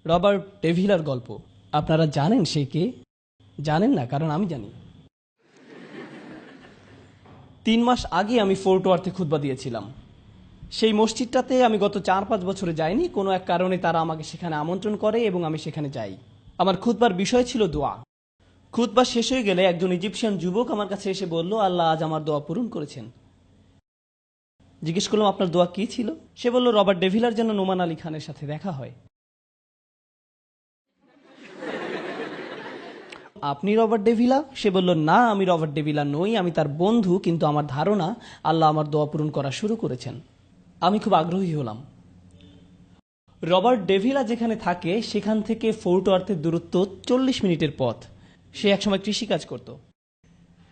Robert ডেভিলার গল্প। আপনারা জানেন সে কে? জানেন না, কারণ আমি জানি। 3 মাস আগে আমি ফোর্ট ওয়ার্থে খুতবা দিয়েছিলাম। সেই মসজিদটাতে আমি গত 4-5 বছরে যাইনি। কোনো এক কারণে তারা আমাকে সেখানে আমন্ত্রণ করে এবং আমি সেখানে যাই। আমার খুতবার বিষয় ছিল দোয়া। খুতবা শেষ হয়ে গেলে একজন ইজিপশিয়ান যুবক আমার কাছে এসে বলল, আল্লাহ আজ আমার দোয়া পূরণ করেছেন। জিজ্ঞেস করলাম, আপনার দোয়া কি ছিল? সে বলল, রবার্ট ডেভিলার যেন নোমান আলী খানের সাথে দেখা হয়। আপনি রবার্ট ডেভিলা? সে বলল, না, আমি রবার্ট ডেভিলা নই, আমি তার বন্ধু, কিন্তু আমার ধারণা আল্লাহ আমার দোয়া পূরণ করা শুরু করেছেন। আমি খুব আগ্রহী হলাম। রবার্ট ডেভিলা যেখানে থাকে সেখান থেকে ফোর্ট ওয়ার্থের দূরত্ব 40 মিনিটের পথ। সে একসময় কৃষিকাজ করত।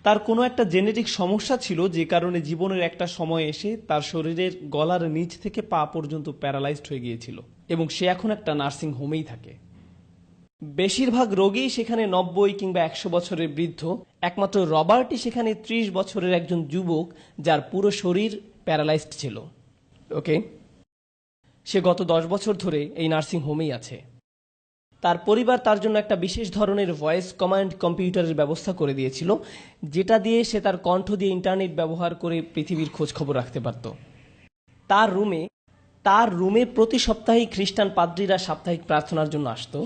তার কোনো একটা জেনেটিক সমস্যা ছিল, যে কারণে জীবনের একটা সময় এসে তার শরীরের গলার নিচ থেকে পা পর্যন্ত প্যারালাইজড হয়ে গিয়েছিল এবং সে এখন একটা নার্সিং হোমেই থাকে। বেশিরভাগ রোগী সেখানে 90 কিংবা 100 বছরের বৃদ্ধ। একমাত্র রবার্টই সেখানে 30 বছরের একজন যুবক, যার পুরো শরীর প্যারালাইজড ছিল। ওকে, সে গত 10 বছর ধরে এই নার্সিং হোমেই আছে। তার পরিবার তার জন্য একটা বিশেষ ধরনের ভয়েস কমান্ড কম্পিউটারের ব্যবস্থা করে দিয়েছিল, যেটা দিয়ে সে তার কণ্ঠ দিয়ে ইন্টারনেট ব্যবহার করে পৃথিবীর খোঁজ খবর রাখতে পারত। তার রুমে প্রতি সপ্তাহেই খ্রিস্টান পাদ্রীরা সাপ্তাহিক প্রার্থনার জন্য আসতো।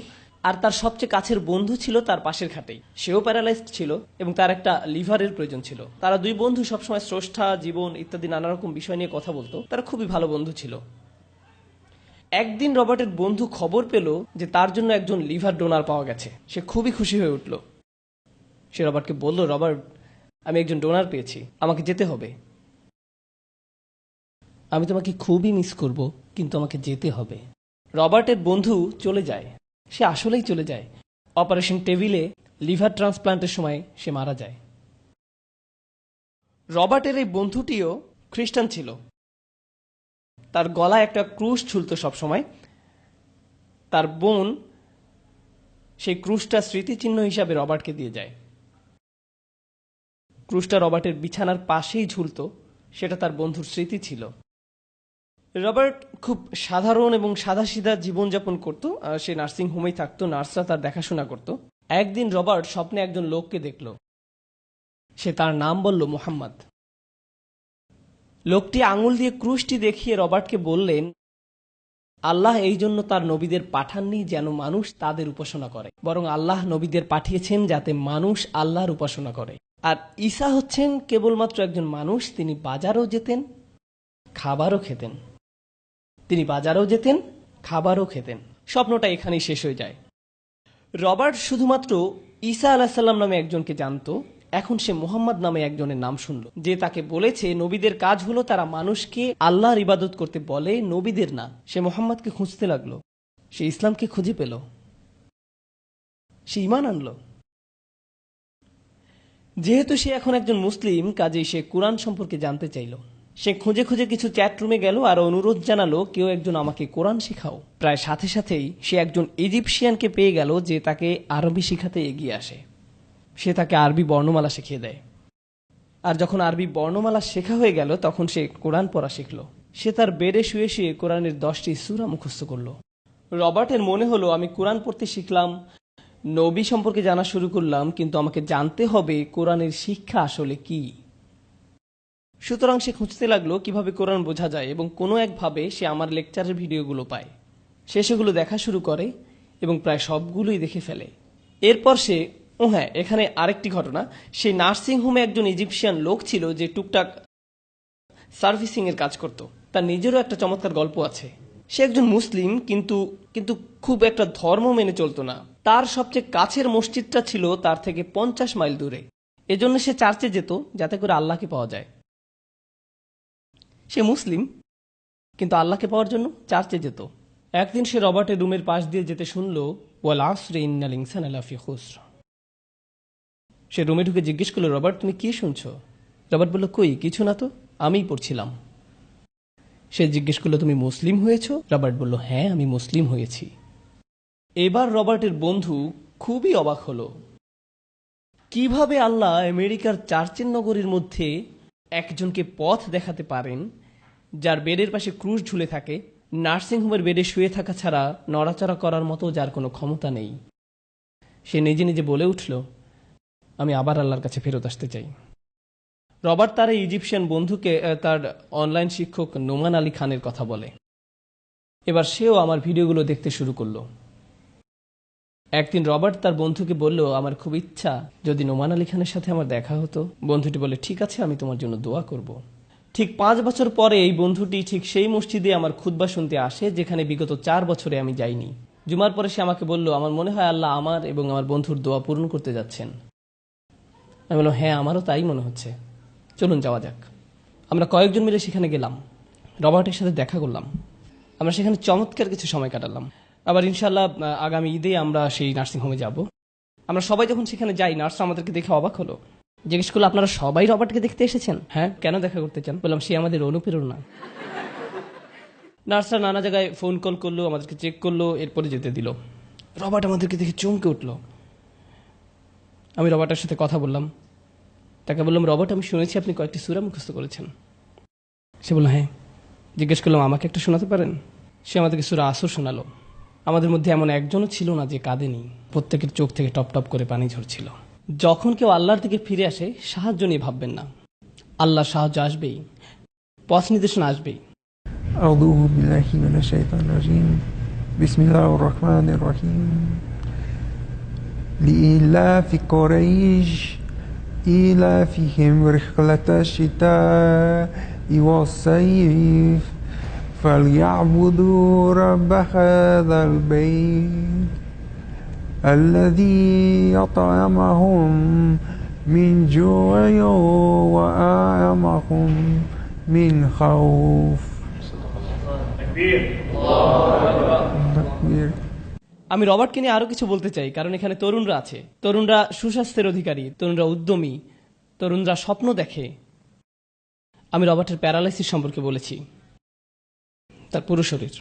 আর তার সবচেয়ে কাছের বন্ধু ছিল তার পাশের খাটেই। সেও প্যারালাইজড ছিল এবং তার একটা লিভারের প্রয়োজন ছিল। তারা দুই বন্ধু সবসময় স্রষ্টা, জীবন ইত্যাদি নানা রকম বিষয় নিয়ে কথা বলতো। তারা খুবই ভালো বন্ধু ছিল। একদিন রবার্টের বন্ধু খবর পেল যে তার জন্য একজন লিভার ডোনার পাওয়া গেছে। সে খুবই খুশি হয়ে উঠল। সে রবার্টকে বলল, রবার্ট, আমি একজন ডোনার পেয়েছি, আমাকে যেতে হবে। আমি তোমাকে খুবই মিস করব, কিন্তু আমাকে যেতে হবে। রবার্টের বন্ধু চলে যায়। সে আসলেই চলে যায়। অপারেশন টেবিলে লিভার ট্রান্সপ্লান্টের সময় সে মারা যায়। রবার্টের এই বন্ধুটিও খ্রিস্টান ছিল। তার গলায় একটা ক্রুশ ঝুলত সবসময়। তার বোন সেই ক্রুশটা স্মৃতিচিহ্ন হিসাবে রবার্টকে দিয়ে যায়। ক্রুশটা রবার্টের বিছানার পাশেই ঝুলত। সেটা তার বন্ধুর স্মৃতি ছিল। রবার্ট খুব সাধারণ এবং সাদাসিধা জীবনযাপন করত। সে নার্সিং হোমেই থাকতো, নার্সরা তার দেখাশোনা করত। একদিন রবার্ট স্বপ্নে একজন লোককে দেখল। সে তার নাম বলল মুহাম্মদ। লোকটি আঙুল দিয়ে ক্রুশটি দেখিয়ে রবার্টকে বললেন, আল্লাহ এই জন্য তার নবীদের পাঠাননি যেন মানুষ তাদের উপাসনা করে, বরং আল্লাহ নবীদের পাঠিয়েছেন যাতে মানুষ আল্লাহর উপাসনা করে। আর ঈসা হচ্ছেন কেবলমাত্র একজন মানুষ। তিনি বাজারও যেতেন, খাবারও খেতেন। স্বপ্নটা এখানেই শেষ হয়ে যায়। রবার্ট শুধুমাত্র ঈসা আলাহিসাল্লাম নামে একজনকে জানত। এখন সে মুহাম্মদ নামে একজনের নাম শুনল, যে তাকে বলেছে নবীদের কাজ হলো তারা মানুষকে আল্লাহর ইবাদত করতে বলে, নবীদের না। সে মুহাম্মদকে খুঁজতে লাগলো। সে ইসলামকে খুঁজে পেল। সে ঈমান আনলো। যেহেতু সে এখন একজন মুসলিম, কাজেই সে কুরআন সম্পর্কে জানতে চাইল। সে খুঁজে খুঁজে কিছু চ্যাট রুমে গেল আর অনুরোধ জানালো, কেউ একজন আমাকে কোরআন শেখাও। প্রায় সাথে সাথেই সে একজন ইজিপশিয়ানকে পেয়ে গেল, যে তাকে আরবি শেখাতে এগিয়ে আসে। সে তাকে আরবি বর্ণমালা শিখিয়ে দেয়। আর যখন আরবি বর্ণমালা শেখা হয়ে গেল, তখন সে কোরআন পড়া শিখল। সে তার বেডে শুয়ে শুয়ে কোরআনের 10টি সূরা মুখস্থ করল। রবার্টের মনে হলো, আমি কোরআন পড়তে শিখলাম, নবী সম্পর্কে জানা শুরু করলাম, কিন্তু আমাকে জানতে হবে কোরআনের শিক্ষা আসলে কি। সুতরাং সে খুঁজতে লাগলো কিভাবে কোরআন বোঝা যায়, এবং কোনো একভাবে সে আমার লেকচারের ভিডিওগুলো পায়। সে সেগুলো দেখা শুরু করে এবং প্রায় সবগুলোই দেখে ফেলে। এরপর সে হ্যাঁ, এখানে আরেকটি ঘটনা। সেই নার্সিং হোমে একজন ইজিপশিয়ান লোক ছিল, যে টুকটাক সার্ভিসিং এর কাজ করত। তার নিজেরও একটা চমৎকার গল্প আছে। সে একজন মুসলিম, কিন্তু খুব একটা ধর্ম মেনে চলত না। তার সবচেয়ে কাছের মসজিদটা ছিল তার থেকে 50 মাইল দূরে। এজন্য সে চার্চে যেত, যাতে করে আল্লাহকে পাওয়া যায়। সে মুসলিম, কিন্তু আল্লাহকে পাওয়ার জন্য চার্চে যেত। একদিন সে রবার্টের রুমের পাশ দিয়ে যেতে শুনল, ওয়াল আসরি ইন্নাল ইনসানা লাফি খুসর। সে রুমে ঢুকে জিজ্ঞেস করলো, রবার্ট, তুমি কি শুনছো? রবার্ট বলল, কই কিছু না তো, আমিই পড়ছিলাম। সে জিজ্ঞেস করলো, তুমি মুসলিম হয়েছ? রবার্ট বলল, হ্যাঁ, আমি মুসলিম হয়েছি। এবার রবার্টের বন্ধু খুবই অবাক হলো। কিভাবে আল্লাহ আমেরিকার চার্চের নগরীর মধ্যে একজনকে পথ দেখাতে পারেন, যার বেডের পাশে ক্রুশ ঝুলে থাকে, নার্সিংহোমের বেডে শুয়ে থাকা ছাড়া নড়াচড়া করার মতো যার কোনো ক্ষমতা নেই, সে নিজে নিজে বলে উঠল, আমি আবার আল্লাহর কাছে ফেরত আসতে চাই। রবার্ট তার এই ইজিপশিয়ান বন্ধুকে তার অনলাইন শিক্ষক নোমান আলী খানের কথা বলে। এবার সেও আমার ভিডিওগুলো দেখতে শুরু করলো। একদিন রবার্ট তার বন্ধুকে বলল, আমার খুব ইচ্ছা যদি নোমান আলী খানের সাথে আমার দেখা হতো। বন্ধুটি বলে, ঠিক আছে, আমি তোমার জন্য দোয়া করব। ঠিক 5 বছর পরে এই বন্ধুটি ঠিক সেই মসজিদে আমার খুতবা শুনতে আসে যেখানে বিগত 4 বছরে আমি যাইনি। জুমার পরে সে আমাকে বলল, আমার মনে হয় আল্লাহ আমার এবং আমার বন্ধুর দোয়া পূরণ করতে যাচ্ছেন। আমি বললাম, হ্যাঁ, আমারও তাই মনে হচ্ছে, চলুন যাওয়া যাক। আমরা কয়েকজন মিলে সেখানে গেলাম, রবার্টের সাথে দেখা করলাম। আমরা সেখানে চমৎকার কিছু সময় কাটালাম। আবার ইনশাল্লাহ আগামী ঈদে আমরা সেই নার্সিংহোমে যাব। আমরা সবাই যখন সেখানে যাই, নার্সরা আমাদেরকে দেখে অবাক হলো, জিজ্ঞেস করলো, আপনারা সবাই রবার্টকে দেখতে এসেছেন? হ্যাঁ, কেন দেখা করতে চান? বললাম, সে আমাদের অনুপ্রেরণা। নার্সরা নানা জায়গায় ফোন কল করলো, আমাদেরকে চেক করলো, এরপরে যেতে দিল। রবার্ট আমাদেরকে দেখে চমকে উঠল। আমি রবার্টের সাথে কথা বললাম, তাকে বললাম, রবার্ট, আমি শুনেছি আপনি কয়েকটি সূরা মুখস্থ করেছেন। সে বলল, হ্যাঁ। জিজ্ঞেস করলাম, আমাকে একটা শোনাতে পারেন? সে আমাদেরকে সূরা আসর শোনালো। আমাদের মধ্যে এমন একজনও ছিল না যে কাঁদেনি। প্রত্যেকের চোখ থেকে টপ টপ করে পানি ঝরছিল। যখন কেউ আল্লাহর দিকে ফিরে আসে, সাহায্য নিয়ে ভাববেন না, আল্লাহর সাহায্য আসবেই, পথ নির্দেশনা আসবেই। أعوذ بالله من الشيطان الرجيم بسم الله الرحمن الرحيم لإيلاف قريش إيلافهم رحلة الشتاء والصيف فليعبدوا رب هذا البيت الذي أطعمهم من جوع وآمنهم من خوف. আমি রবার্টকে নিয়ে আরো কিছু বলতে চাই, কারণ এখানে তরুণরা আছে। তরুণরা সুস্বাস্থ্যের অধিকারী, তরুণরা উদ্যমী, তরুণরা স্বপ্ন দেখে। আমি রবার্টের প্যারালাইসিস সম্পর্কে বলেছি, তার পুরো শরীর।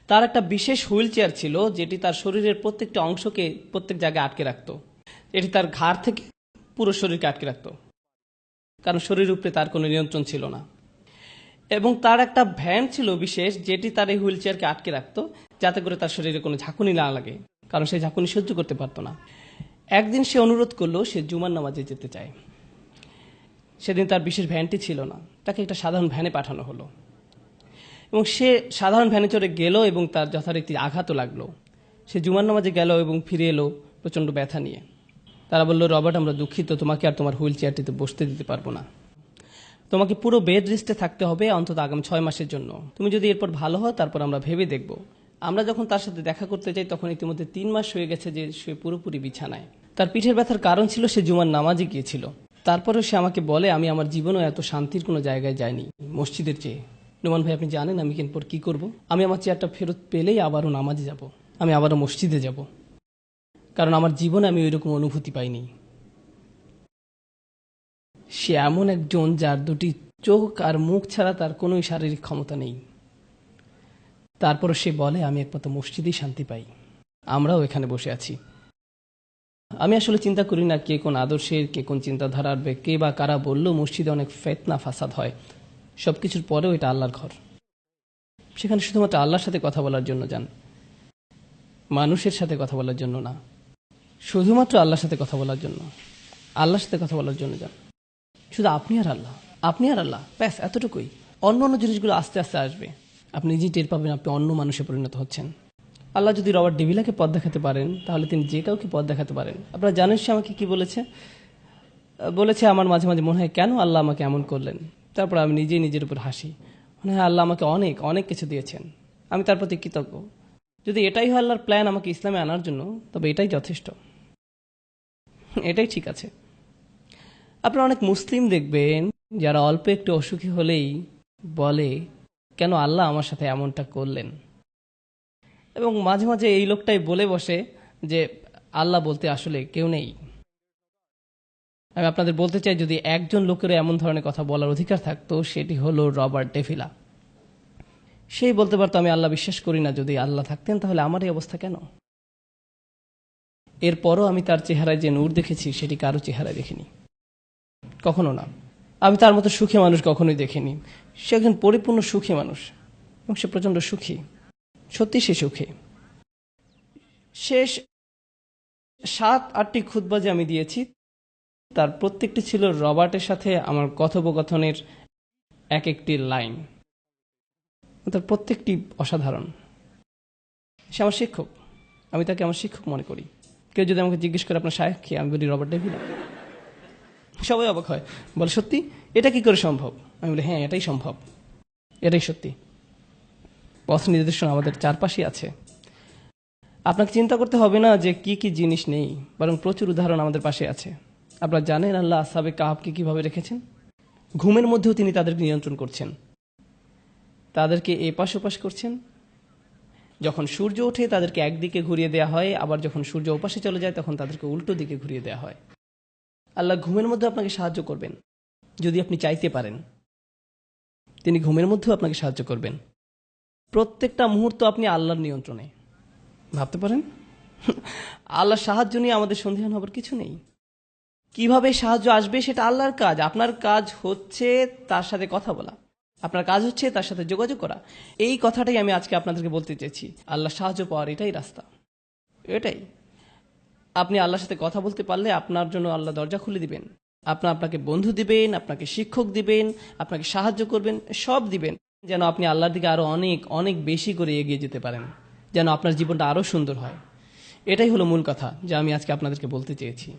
তার একটা বিশেষ হুইল চেয়ার ছিল যেটি তার শরীরের প্রত্যেকটা অংশকে প্রত্যেক জায়গায় আটকে রাখত। এটি তার ঘাড় থেকে পুরো শরীরকে আটকে রাখত, কারণ শরীরের উপরে তার কোনো নিয়ন্ত্রণ ছিল না। এবং তার একটা ভ্যান ছিল বিশেষ, যেটি তার এই হুইল চেয়ারকে আটকে রাখত, যাতে করে তার শরীরে কোনো ঝাঁকুনি না লাগে, কারণ সে ঝাঁকুনি সহ্য করতে পারত না। একদিন সে অনুরোধ করলো সে জুমার নামাজে যেতে চায়। সেদিন তার বিশেষ ভ্যানটি ছিল না, তাকে একটা সাধারণ ভ্যানে পাঠানো হলো। এবং সে সাধারণ ভ্যানে চড়ে গেল এবং তার যথারীতি আঘাতও লাগলো। সে জুমার নামাজে গেল এবং ফিরে এলো প্রচণ্ড ব্যথা নিয়ে। তারা বলল, রবার্ট, আমরা দুঃখিত, তোমাকে আর তোমার হুইল চেয়ারটিতে বসতে দিতে পারবো না। তোমাকে পুরো বেড রেস্টে থাকতে হবে অন্তত আগামী 6 মাসের জন্য। তুমি যদি এরপর ভালো হয় তারপর আমরা ভেবে দেখব। আমরা যখন তার সাথে দেখা করতে যাই তখন ইতিমধ্যে 3 মাস হয়ে গেছে যে সে পুরোপুরি বিছানায়। তার পিঠের ব্যথার কারণ ছিল সে জুমার নামাজে গিয়েছিল। তারপরেও সে আমাকে বলে, আমি আমার জীবনেও এত শান্তির কোনো জায়গায় যাইনি মসজিদের চেয়ে। নোমান ভাই, আপনি জানেন আমি এরপর কি করব? আমি আমার চেয়ারটা ফেরত পেলেই আবারও নামাজে যাব, আমি আবারও মসজিদে যাব, কারণ আমার জীবনে আমি ওইরকম অনুভূতি পাইনি। সে এমন একজন যার দুটি চোখ আর মুখ ছাড়া তার কোনো শারীরিক ক্ষমতা নেই। তারপরও সে বলে, আমি একমাত্র মসজিদেই শান্তি পাই। আমরাও এখানে বসে আছি। আমি আসলে চিন্তা করি না কে কোন আদর্শের, কে কোন চিন্তাধারার, কে বা কারা বলল মসজিদে অনেক ফিতনা ফাসাদ হয়। সবকিছুর পরেও এটা আল্লাহর ঘর। সেখানে শুধুমাত্র আল্লাহর সাথে কথা বলার জন্য যান, মানুষের সাথে কথা বলার জন্য না। শুধুমাত্র আল্লাহর সাথে কথা বলার জন্য, আল্লাহর সাথে কথা বলার জন্য যান। শুধু আপনি আর আল্লাহ, আপনি আর আল্লাহ, ব্যাস, এতটুকুই। অন্য অন্য জিনিসগুলো আস্তে আস্তে আসবে। আপনি নিজেই টের পাবেন আপনি অন্য মানুষে পরিণত হচ্ছেন। আল্লাহ যদি রবার্ট ডেভিলাকে পথ দেখাতে পারেন, তাহলে তিনি যে কাউকে পথ দেখাতে পারেন। আপনারা জানেন সে আমাকে কি বলেছে, আমার মাঝে মাঝে মনে হয় কেন আল্লাহ আমাকে এমন করলেন। তারপর আমি নিজেই নিজের উপর হাসি। মনে হয় আল্লাহ আমাকে অনেক অনেক কিছু দিয়েছেন, আমি তার প্রতি কৃতজ্ঞ। যদি এটাই হয় আল্লাহর প্ল্যান আমাকে ইসলামে আনার জন্য, তবে এটাই যথেষ্ট, এটাই ঠিক আছে। আপনারা অনেক মুসলিম দেখবেন যারা অল্প একটু অসুখী হলেই বলে, কেন আল্লাহ আমার সাথে এমনটা করলেন। এবং মাঝে মাঝে এই লোকটাই বলে বসে যে আল্লাহ বলতে আসলে কেউ নেই। আমি আপনাদের বলতে চাই, যদি একজন লোকেরও এমন ধরনের কথা বলার অধিকার থাকতো, সেটি হলো রবার্ট ডেভিলা। সেই বলতে পারতো, আমি আল্লাহ বিশ্বাস করি না, যদি আল্লাহ থাকতেন তাহলে আমার এই অবস্থা কেন। এরপরও আমি তার চেহারায় যে নূর দেখেছি সেটি কারো চেহারায় দেখিনি, কখনো না। আমি তার মতো সুখী মানুষ কখনোই দেখিনি। সে একজন পরিপূর্ণ সুখী মানুষ। এবং সে প্রচণ্ড সুখী, সত্যি সে সুখী। শেষ 7-8টি খুতবা যে আমি দিয়েছি তার প্রত্যেকটি ছিল রবার্টের সাথে আমার কথোপকথনের এক একটি লাইন। তার প্রত্যেকটি অসাধারণ। সে আমার শিক্ষক, আমি তাকে আমার শিক্ষক মনে করি। কেউ যদি আমাকে জিজ্ঞেস করে আপনার শায়েখ কি, আমি বলি রবার্ট ডেভিড। সবাই অবাক হয়, বলে সত্যি, এটা কি করে সম্ভব? আমি বলি হ্যাঁ, এটাই সম্ভব, এটাই সত্যি। পথ নির্দেশনা আমাদের চারপাশে আছে। আপনাকে চিন্তা করতে হবে না যে কি কি জিনিস নেই, বরং প্রচুর উদাহরণ আমাদের পাশে আছে। আপনারা জানেন আল্লাহ আসহাবে কাহাবকে কিভাবে রেখেছেন? ঘুমের মধ্যেও তিনি তাদেরকে নিয়ন্ত্রণ করছেন, তাদেরকে এপাশ ওপাশ করছেন। যখন সূর্য ওঠে তাদেরকে একদিকে ঘুরিয়ে দেওয়া হয়, আবার যখন সূর্য ওপাশে চলে যায় তখন তাদেরকে উল্টো দিকে ঘুরিয়ে দেওয়া হয়। আল্লাহ ঘুমের মধ্যে আপনাকে সাহায্য করবেন যদি আপনি চাইতে পারেন। তিনি ঘুমের মধ্যেও আপনাকে সাহায্য করবেন। প্রত্যেকটা মুহূর্ত আপনি আল্লাহর নিয়ন্ত্রণে। ভাবতে পারেন, আল্লাহর সাহায্য নিয়ে আমাদের সন্দেহান হবার কিছু নেই। কিভাবে সাহায্য আসবে সেটা আল্লাহর কাজ। আপনার কাজ হচ্ছে তার সাথে কথা বলা, আপনার কাজ হচ্ছে তার সাথে যোগাযোগ করা। এই কথাটাই আমি আজকে আপনাদেরকে বলতে চেয়েছি। আল্লাহ সাহায্য পাওয়ার এটাই রাস্তা, এটাই। আপনি আল্লাহর সাথে কথা বলতে পারলে আপনার জন্য আল্লাহ দরজা খুলে দিবেন। আপনাকে বন্ধু দিবেন, আপনাকে শিক্ষক দিবেন, আপনাকে সাহায্য করবেন, সব দিবেন, যেন আপনি আল্লাহর দিকে আরো অনেক অনেক বেশি করে এগিয়ে যেতে পারেন, যেন আপনার জীবনটা আরো সুন্দর হয়। এটাই হলো মূল কথা যা আমি আজকে আপনাদেরকে বলতে চেয়েছি।